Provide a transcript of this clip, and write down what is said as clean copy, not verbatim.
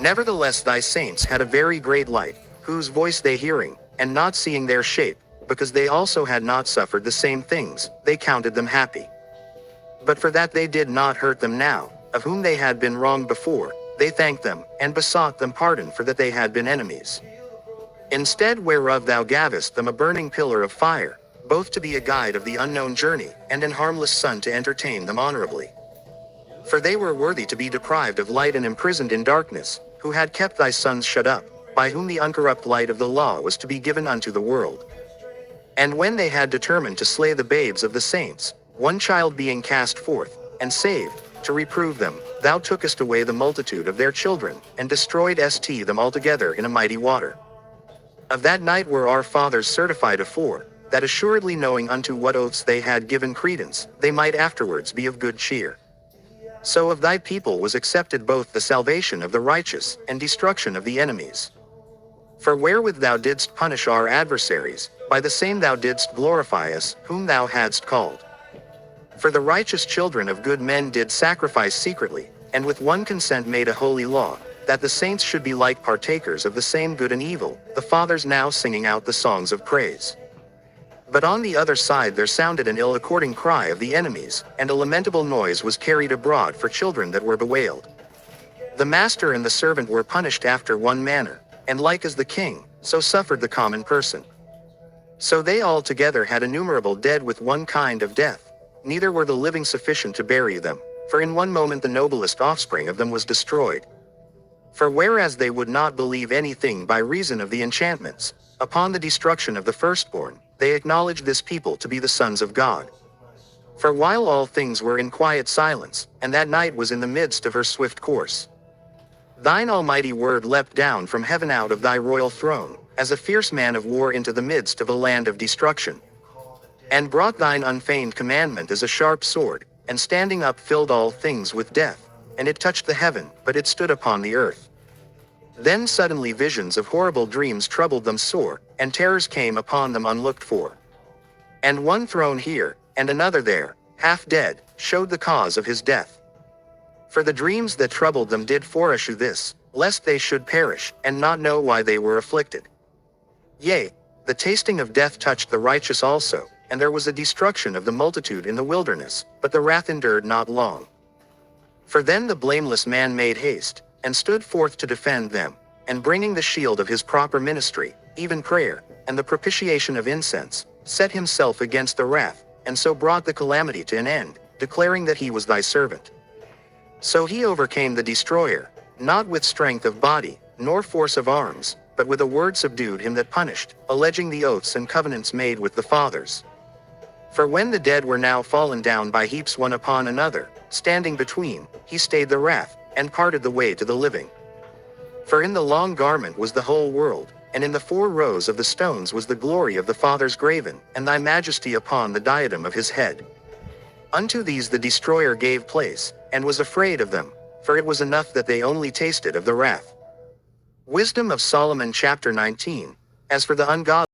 Nevertheless thy saints had a very great light, whose voice they hearing, and not seeing their shape, because they also had not suffered the same things, they counted them happy. But for that they did not hurt them now, of whom they had been wronged before, they thanked them, and besought them pardon for that they had been enemies. Instead whereof thou gavest them a burning pillar of fire, both to be a guide of the unknown journey, and an harmless sun to entertain them honorably. For they were worthy to be deprived of light and imprisoned in darkness, who had kept thy sons shut up, by whom the uncorrupt light of the law was to be given unto the world. And when they had determined to slay the babes of the saints, one child being cast forth, and saved, to reprove them, thou tookest away the multitude of their children, and destroyedst them altogether in a mighty water. Of that night were our fathers certified afore, that assuredly knowing unto what oaths they had given credence, they might afterwards be of good cheer. So of thy people was accepted both the salvation of the righteous, and destruction of the enemies. For wherewith thou didst punish our adversaries, by the same thou didst glorify us, whom thou hadst called. For the righteous children of good men did sacrifice secretly, and with one consent made a holy law, that the saints should be like partakers of the same good and evil, the fathers now singing out the songs of praise. But on the other side there sounded an ill-according cry of the enemies, and a lamentable noise was carried abroad for children that were bewailed. The master and the servant were punished after one manner, and like as the king, so suffered the common person. So they all together had innumerable dead with one kind of death, neither were the living sufficient to bury them, for in one moment the noblest offspring of them was destroyed. For whereas they would not believe anything by reason of the enchantments, upon the destruction of the firstborn, they acknowledged this people to be the sons of God. For while all things were in quiet silence, and that night was in the midst of her swift course, thine almighty word leapt down from heaven out of thy royal throne, as a fierce man of war into the midst of a land of destruction, and brought thine unfeigned commandment as a sharp sword, and standing up filled all things with death, and it touched the heaven, but it stood upon the earth. Then suddenly visions of horrible dreams troubled them sore, and terrors came upon them unlooked for. And one thrown here, and another there, half dead, showed the cause of his death. For the dreams that troubled them did foreshew this, lest they should perish, and not know why they were afflicted. Yea, the tasting of death touched the righteous also, and there was a destruction of the multitude in the wilderness, but the wrath endured not long. For then the blameless man made haste, and stood forth to defend them, and bringing the shield of his proper ministry, even prayer, and the propitiation of incense, set himself against the wrath, and so brought the calamity to an end, declaring that he was thy servant. So he overcame the destroyer, not with strength of body, nor force of arms, but with a word subdued him that punished, alleging the oaths and covenants made with the fathers. For when the dead were now fallen down by heaps one upon another, standing between, he stayed the wrath, and parted the way to the living. For in the long garment was the whole world, and in the 4 rows of the stones was the glory of the fathers graven, and thy majesty upon the diadem of his head. Unto these the destroyer gave place, and was afraid of them, for it was enough that they only tasted of the wrath. Wisdom of Solomon chapter 19. As for the ungodly,